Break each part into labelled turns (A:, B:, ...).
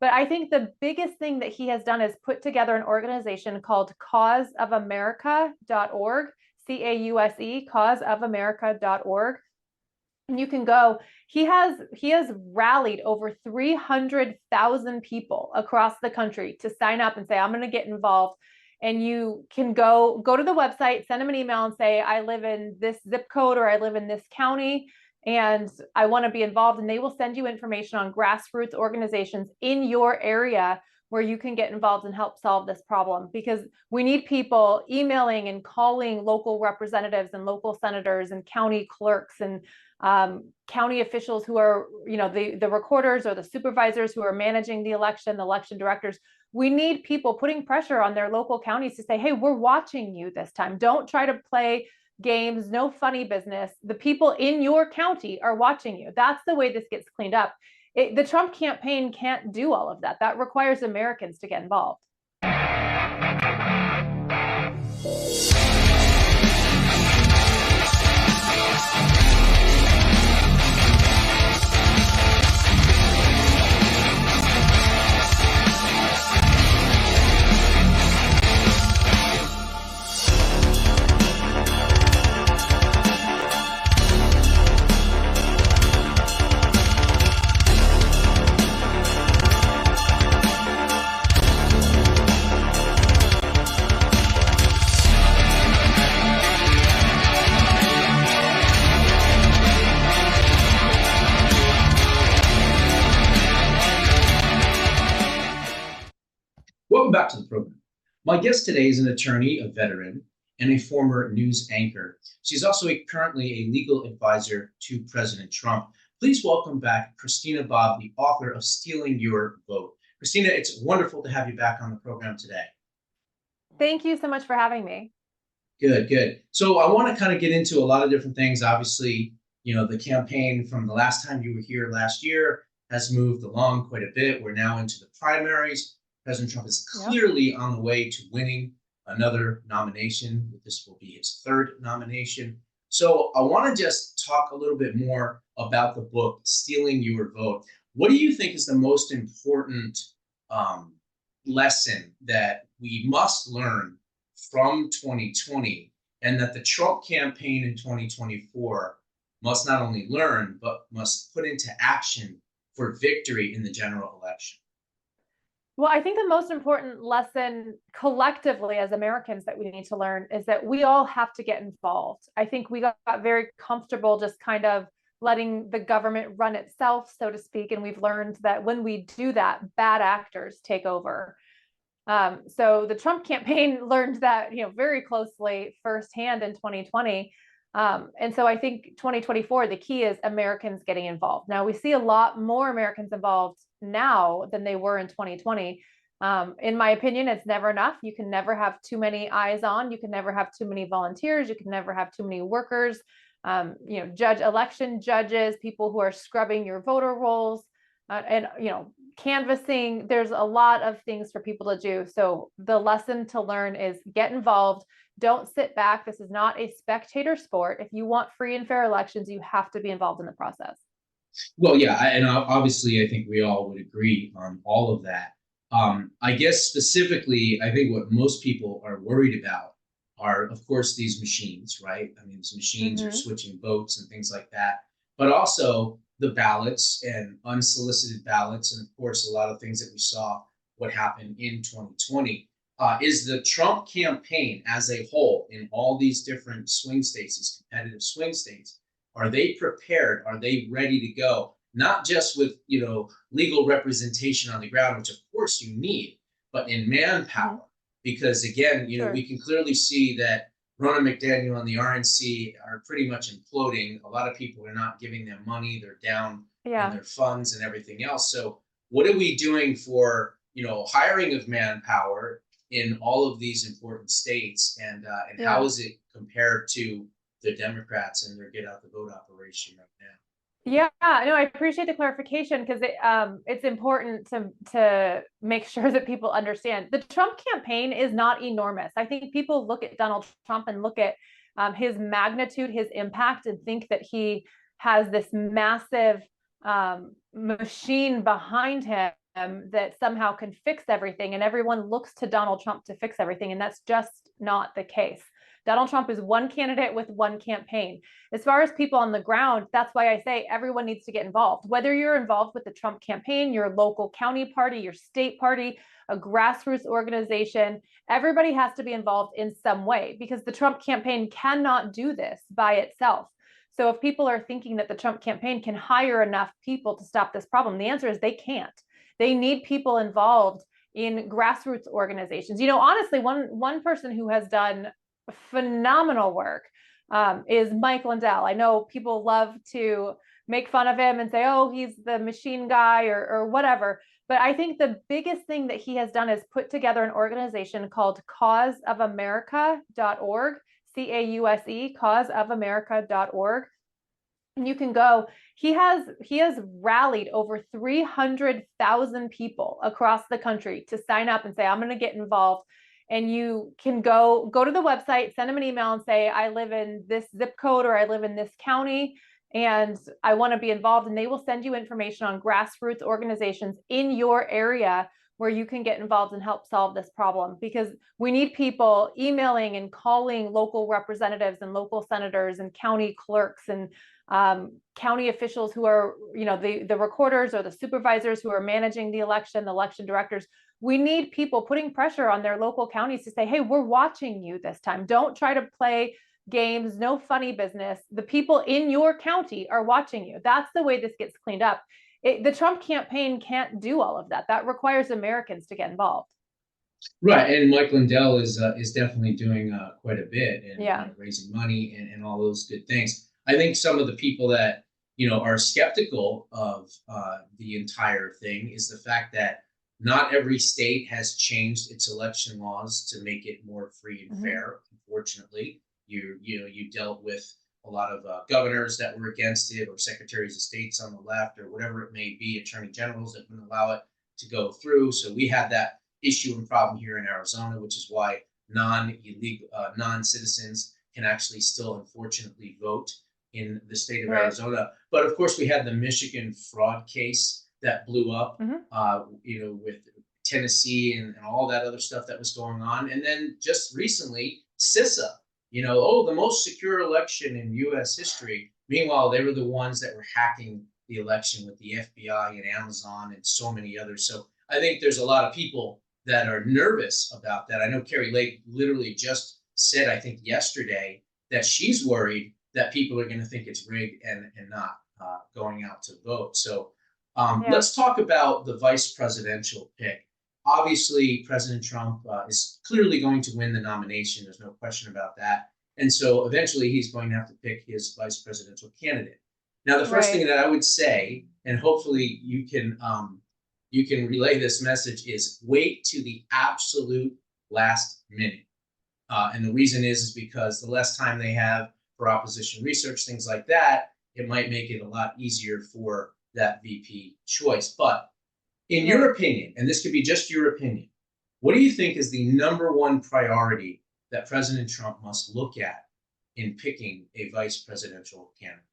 A: But I think the biggest thing that he has done is put together an organization called causeofamerica.org, CAUSE, causeofamerica.org. And you can go. He has rallied over 300,000 people across the country to sign up and say, I'm going to get involved. And you can go to the website, send them an email and say, I live in this zip code or I live in this county and I want to be involved. And they will send you information on grassroots organizations in your area where you can get involved and help solve this problem, because we need people emailing and calling local representatives and local senators and county clerks and county officials who are, the recorders or the supervisors who are managing the election directors. We need people putting pressure on their local counties to say, hey, we're watching you this time. Don't try to play games, no funny business. The people in your county are watching you. That's the way this gets cleaned up. The Trump campaign can't do all of that. That requires Americans to get involved.
B: Welcome back to the program. My guest today is an attorney, a veteran, and a former news anchor. She's also currently a legal advisor to President Trump. Please welcome back Christina Bobb, the author of Stealing Your Vote. Christina, it's wonderful to have you back on the program today.
A: Thank you so much for having me.
B: Good, good. So I want to kind of get into a lot of different things. Obviously, the campaign from the last time you were here last year has moved along quite a bit. We're now into the primaries. President Trump is clearly on the way to winning another nomination. This will be his third nomination. So I want to just talk a little bit more about the book, Stealing Your Vote. What do you think is the most important lesson that we must learn from 2020, and that the Trump campaign in 2024 must not only learn, but must put into action for victory in the general election?
A: Well, I think the most important lesson collectively as Americans that we need to learn is that we all have to get involved. I think we got very comfortable just kind of letting the government run itself, so to speak. And we've learned that when we do that, bad actors take over. So the Trump campaign learned that, very closely firsthand in 2020. And so I think 2024, the key is Americans getting involved. Now we see a lot more Americans involved now than they were in 2020. In my opinion, it's never enough. You can never have too many eyes on. You can never have too many volunteers. You can never have too many workers. Election judges, people who are scrubbing your voter rolls, and canvassing. There's a lot of things for people to do. So the lesson to learn is get involved. Don't sit back. This is not a spectator sport. If you want free and fair elections, you have to be involved in the process.
B: Well, yeah, and obviously, I think we all would agree on all of that. I guess specifically, I think what most people are worried about are, of course, these machines, right? I mean, these machines are switching votes and things like that, but also the ballots and unsolicited ballots, and of course, a lot of things that we saw what happened in 2020. Is the Trump campaign as a whole in all these different swing states, these competitive swing states, are they prepared? Are they ready to go? Not just with, legal representation on the ground, which of course you need, but in manpower. Because again, we can clearly see that Ronna McDaniel and the RNC are pretty much imploding. A lot of people are not giving them money. They're down in their funds and everything else. So what are we doing for, hiring of manpower in all of these important states, and how is it compared to the Democrats and their get out the vote operation right now?
A: Yeah, no, I appreciate the clarification, because it's important to make sure that people understand. The Trump campaign is not enormous. I think people look at Donald Trump and look at his magnitude, his impact, and think that he has this massive machine behind him. that somehow can fix everything, and everyone looks to Donald Trump to fix everything, and that's just not the case. Donald Trump is one candidate with one campaign. As far as people on the ground, that's why I say everyone needs to get involved. Whether you're involved with the Trump campaign, your local county party, your state party, a grassroots organization, everybody has to be involved in some way, because the Trump campaign cannot do this by itself. So if people are thinking that the Trump campaign can hire enough people to stop this problem, the answer is they can't. They need people involved in grassroots organizations. Honestly, one person who has done phenomenal work is Mike Lindell. I know people love to make fun of him and say, oh, he's the machine guy or whatever. But I think the biggest thing that he has done is put together an organization called causeofamerica.org, CAUSE, causeofamerica.org. And you can go. He has rallied over 300,000 people across the country to sign up and say, I'm going to get involved. And you can go to the website, send them an email and say, I live in this zip code or I live in this county and I want to be involved. And they will send you information on grassroots organizations in your area where you can get involved and help solve this problem, because we need people emailing and calling local representatives and local senators and county clerks and county officials who are, the recorders or the supervisors who are managing the election directors. We need people putting pressure on their local counties to say, hey, we're watching you this time. Don't try to play games, no funny business. The people in your county are watching you. That's the way this gets cleaned up. The Trump campaign can't do all of that. That requires Americans to get involved.
B: Right, and Mike Lindell is definitely doing quite a bit and raising money and all those good things. I think some of the people that are skeptical of the entire thing is the fact that not every state has changed its election laws to make it more free and fair. Unfortunately, you dealt with a lot of governors that were against it, or secretaries of states on the left, or whatever it may be, attorney generals that wouldn't allow it to go through. So we had that issue and problem here in Arizona, which is why non-citizens can actually still, unfortunately, vote in the state of Arizona. But of course, we had the Michigan fraud case that blew up, with Tennessee and all that other stuff that was going on. And then just recently, CISA, the most secure election in U.S. history. Meanwhile, they were the ones that were hacking the election with the FBI and Amazon and so many others. So I think there's a lot of people that are nervous about that. I know Carrie Lake literally just said, I think yesterday, that she's worried that people are going to think it's rigged and not going out to vote. So let's talk about the vice presidential pick. Obviously, President Trump is clearly going to win the nomination. There's no question about that. And so eventually he's going to have to pick his vice presidential candidate. Now, the first thing that I would say, and hopefully you can relay this message, is wait to the absolute last minute. And the reason is because the less time they have for opposition research, things like that, it might make it a lot easier for that VP choice. But in your opinion, and this could be just your opinion, what do you think is the number one priority that President Trump must look at in picking a vice presidential candidate?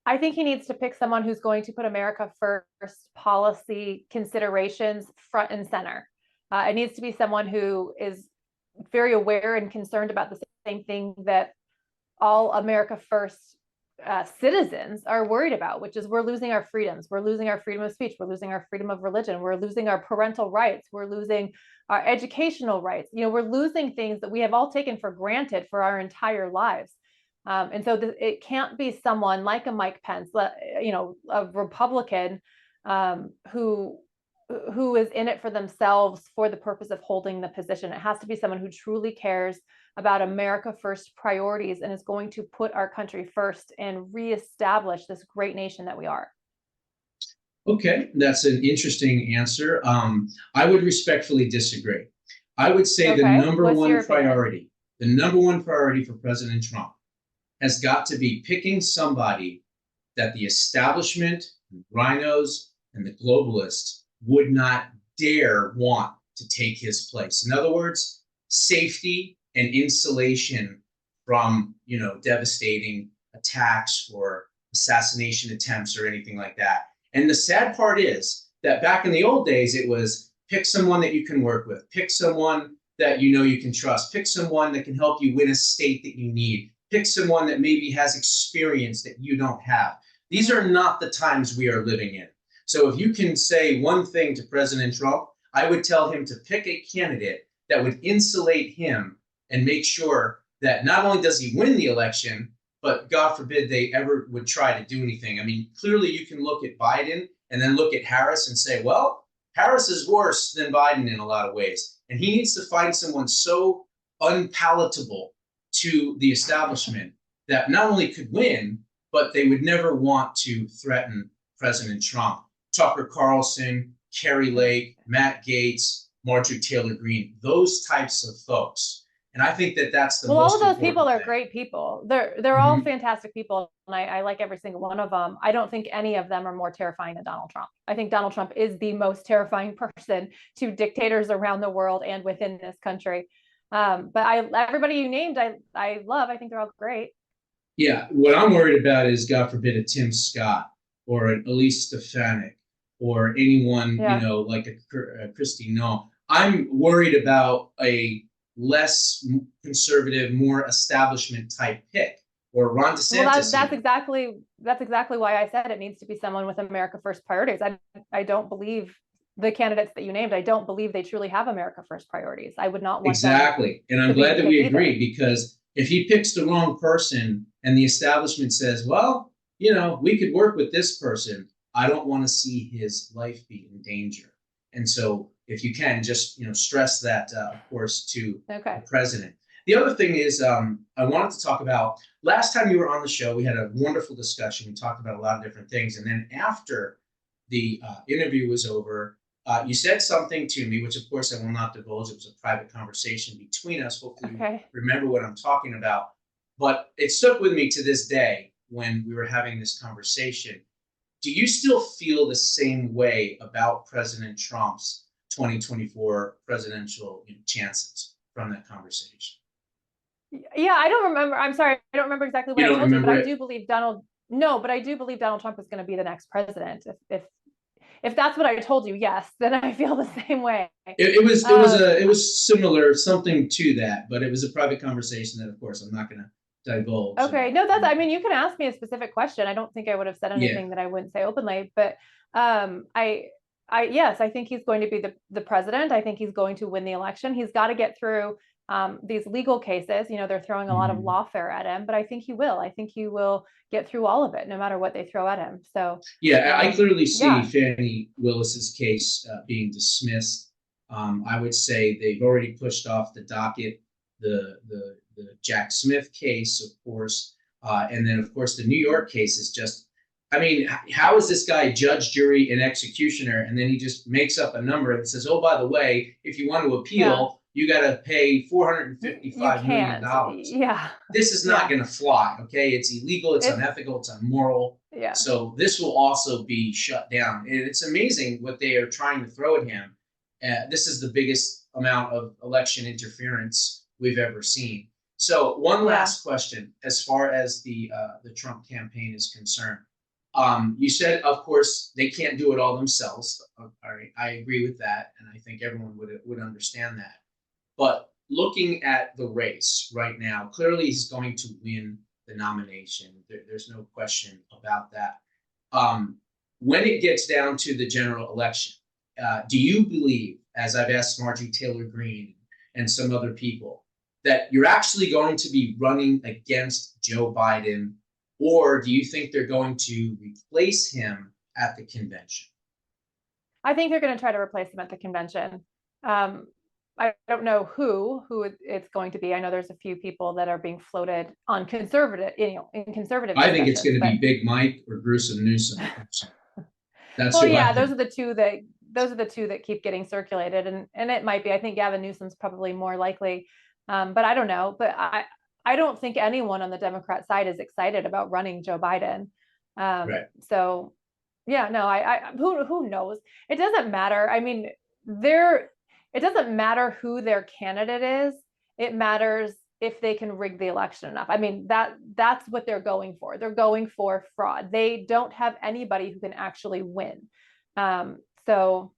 A: I think he needs to pick someone who's going to put America first policy considerations front and center. It needs to be someone who is very aware and concerned about the same thing that all America first citizens are worried about, which is we're losing our freedoms. We're losing our freedom of speech. We're losing our freedom of religion. We're losing our parental rights. We're losing our educational rights. We're losing things that we have all taken for granted for our entire lives. And so it can't be someone like a Mike Pence, a Republican who is in it for themselves for the purpose of holding the position. It has to be someone who truly cares about America first priorities and is going to put our country first and reestablish this great nation that we are.
B: Okay, that's an interesting answer. I would respectfully disagree. I would say the number one priority for President Trump has got to be picking somebody that the establishment, the rhinos, and the globalists would not dare want to take his place. In other words, safety and insulation from, devastating attacks or assassination attempts or anything like that. And the sad part is that back in the old days, it was pick someone that you can work with, pick someone that you know you can trust, pick someone that can help you win a state that you need, pick someone that maybe has experience that you don't have. These are not the times we are living in. So if you can say one thing to President Trump, I would tell him to pick a candidate that would insulate him and make sure that not only does he win the election, but God forbid they ever would try to do anything. I mean, clearly you can look at Biden and then look at Harris and say, well, Harris is worse than Biden in a lot of ways. And he needs to find someone so unpalatable to the establishment that not only could win, but they would never want to threaten President Trump. Tucker Carlson, Kerry Lake, Matt Gaetz, Marjorie Taylor Greene, those types of folks. And I think that that's the most
A: all of those people are
B: thing.
A: Great people. They're all fantastic people, and I like every single one of them. I don't think any of them are more terrifying than Donald Trump. I think Donald Trump is the most terrifying person to dictators around the world and within this country. But everybody you named, I love. I think they're all great.
B: Yeah, what I'm worried about is, God forbid, a Tim Scott or an Elise Stefanik or anyone, like a Christy No. I'm worried about a less conservative, more establishment type pick, or Ron DeSantis.
A: Well, that's exactly why I said it needs to be someone with America First priorities. I don't believe the candidates that you named. I don't believe they truly have America First priorities. I would not want
B: exactly. And I'm glad that we agree,
A: either.
B: because if he picks the wrong person and the establishment says, well, we could work with this person, I don't want to see his life be in danger. And so if you can just, stress that, of course, to the president. The other thing is, I wanted to talk about, last time you were on the show, we had a wonderful discussion. We talked about a lot of different things. And then after the interview was over, you said something to me, which of course I will not divulge. It was a private conversation between us. Hopefully you remember what I'm talking about. But it stuck with me to this day when we were having this conversation. Do you still feel the same way about President Trump's 2024 presidential chances from that conversation?
A: Yeah, I don't remember. I'm sorry, I don't remember exactly what I told you, but I do believe Donald Trump is going to be the next president. If that's what I told you, yes, then I feel the same way.
B: It was similar, something to that, but it was a private conversation that, of course, I'm not going to divulge.
A: Okay, no, you can ask me a specific question. I don't think I would have said anything that I wouldn't say openly, but yes, I think he's going to be the president. I think he's going to win the election. He's got to get through these legal cases. They're throwing a lot of lawfare at him, but I think he will. I think he will get through all of it, no matter what they throw at him. So
B: yeah, I clearly see Fannie Willis's case being dismissed. I would say they've already pushed off the docket the Jack Smith case, of course, and then of course the New York case is just. I mean, how is this guy judge, jury, and executioner, and then he just makes up a number and says, "Oh, by the way, if you want to appeal, you got to pay $455 million."
A: Yeah,
B: this is not going to fly. Okay, it's illegal, it's unethical, it's immoral.
A: Yeah.
B: So this will also be shut down, and it's amazing what they are trying to throw at him. This is the biggest amount of election interference we've ever seen. So one last question, as far as the Trump campaign is concerned. You said, of course, they can't do it all themselves. I agree with that, and I think everyone would understand that. But looking at the race right now, clearly he's going to win the nomination. There's no question about that. When it gets down to the general election, do you believe, as I've asked Marjorie Taylor Greene and some other people, that you're actually going to be running against Joe Biden? Or do you think they're going to replace him at the convention?
A: I think they're going to try to replace him at the convention. I don't know who it's going to be. I know there's a few people that are being floated on conservative. I think
B: it's going to be Big Mike or Gruesome Newsom.
A: That's those are the two that keep getting circulated, and it might be. I think Gavin Newsom's probably more likely, but I don't know. But I don't think anyone on the Democrat side is excited about running Joe Biden.
B: Right.
A: So, yeah, no, who knows? It doesn't matter. I mean, it doesn't matter who their candidate is. It matters if they can rig the election enough. I mean, that's what they're going for. They're going for fraud. They don't have anybody who can actually win. So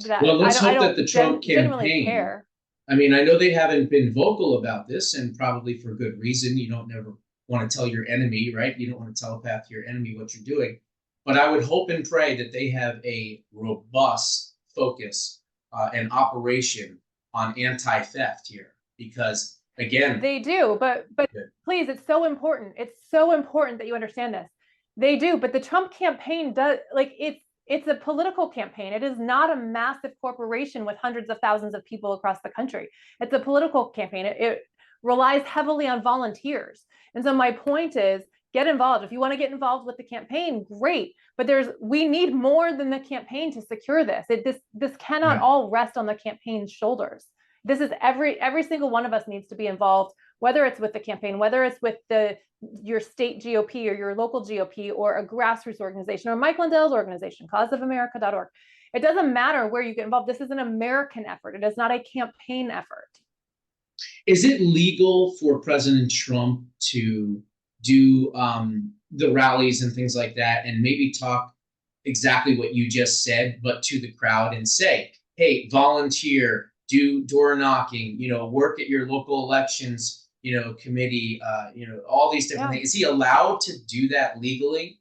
B: Well,
A: that
B: let's
A: I
B: hope that
A: don't
B: the Trump
A: genuinely
B: campaign,
A: care.
B: I mean, I know they haven't been vocal about this, and probably for good reason. You don't never want to tell your enemy, right? You don't want to telepath to your enemy what you're doing. But I would hope and pray that they have a robust focus and operation on anti-theft here, because again,
A: They do, but please, it's so important. It's so important that you understand this. They do, but the Trump campaign does, like, it's a political campaign. It is not a massive corporation with hundreds of thousands of people across the country. It's a political campaign. It relies heavily on volunteers. And so my point is, get involved. If you want to get involved with the campaign, great. But we need more than the campaign to secure this. This cannot
B: right.
A: all rest on the campaign's shoulders. This is every single one of us needs to be involved, whether it's with the campaign, whether it's with your state GOP or your local GOP or a grassroots organization or Mike Lindell's organization, causeofamerica.org. It doesn't matter where you get involved. This is an American effort. It is not a campaign effort.
B: Is it legal for President Trump to do the rallies and things like that, and maybe talk exactly what you just said, but to the crowd and say, hey, volunteer, do door knocking, work at your local elections, committee, all these different things. Is he allowed to do that legally?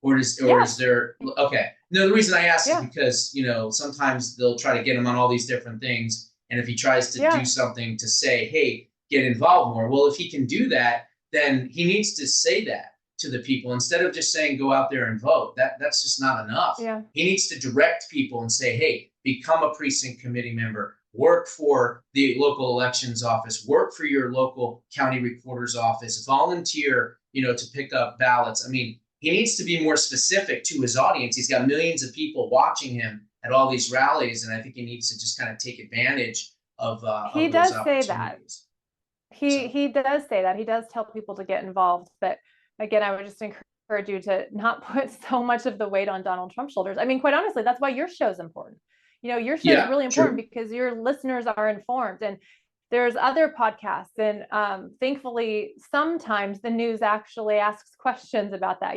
B: Is there, okay. No, the reason I ask is because, sometimes they'll try to get him on all these different things. And if he tries to do something to say, hey, get involved more. Well, if he can do that, then he needs to say that to the people instead of just saying, go out there and vote. That's just not enough.
A: Yeah.
B: He needs to direct people and say, hey, become a precinct committee member, work for the local elections office, work for your local county recorder's office, volunteer, to pick up ballots. I mean, he needs to be more specific to his audience. He's got millions of people watching him at all these rallies, and I think he needs to just kind of take advantage of
A: he
B: those
A: does say that. He does say that. He does tell people to get involved. But again, I would just encourage you to not put so much of the weight on Donald Trump's shoulders. I mean, quite honestly, that's why your show is important. Your show is really important because your listeners are informed, and there's other podcasts, and thankfully sometimes the news actually asks questions about that.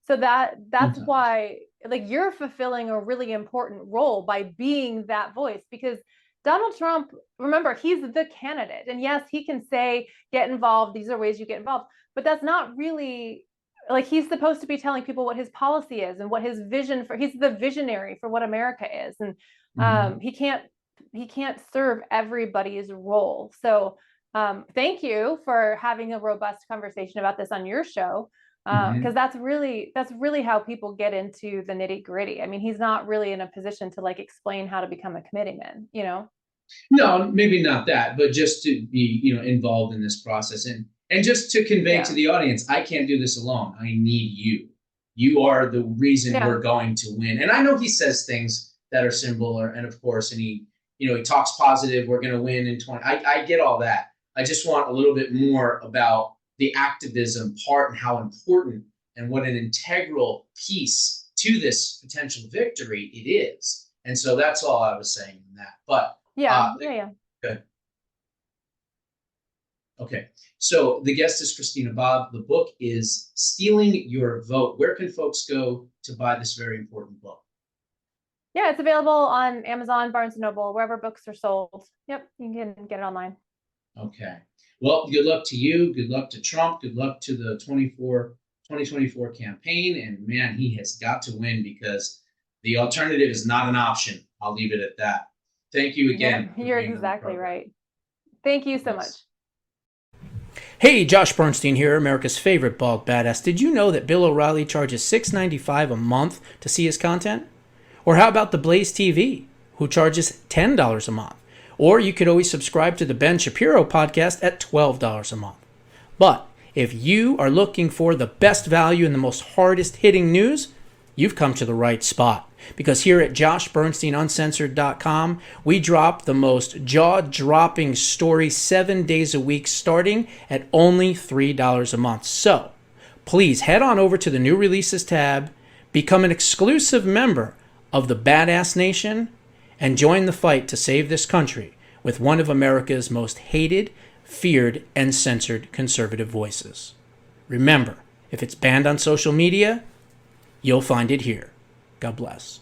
A: So that's why, like, you're fulfilling a really important role by being that voice, because Donald Trump, remember, he's the candidate, and yes, he can say, get involved, these are ways you get involved, but that's not really, like, he's supposed to be telling people what his policy is and what his vision he's the visionary for what America is. And he can't serve everybody's role. So thank you for having a robust conversation about this on your show, because that's really how people get into the nitty gritty. I mean, he's not really in a position to, like, explain how to become a committeeman.
B: No, maybe not that, but just to be involved in this process, and just to convey to the audience, I can't do this alone. I need you. You are the reason we're going to win. And I know he says things that are similar, and of course, and he talks positive. We're going to win in 20. I get all that. I just want a little bit more about the activism part and how important and what an integral piece to this potential victory it is. And so that's all I was saying in that. But good. Okay. So the guest is Christina Bobb. The book is Stealing Your Vote. Where can folks go to buy this very important book?
A: Yeah, it's available on Amazon, Barnes & Noble, wherever books are sold. Yep, you can get it online.
B: Okay. Well, good luck to you. Good luck to Trump. Good luck to the 2024 campaign. And man, he has got to win, because the alternative is not an option. I'll leave it at that. Thank you again.
A: Yeah, you're exactly right. Thank you so much.
C: Hey, Josh Bernstein here, America's favorite bald badass. Did you know that Bill O'Reilly charges $6.95 a month to see his content? Or how about the Blaze TV, who charges $10 a month? Or you could always subscribe to the Ben Shapiro podcast at $12 a month. But if you are looking for the best value and the most hardest hitting news, you've come to the right spot. Because here at JoshBernsteinUncensored.com, we drop the most jaw-dropping stories 7 days a week, starting at only $3 a month. So please head on over to the new releases tab, become an exclusive member of the Badass Nation, and join the fight to save this country with one of America's most hated, feared, and censored conservative voices. Remember, if it's banned on social media, you'll find it here. God bless.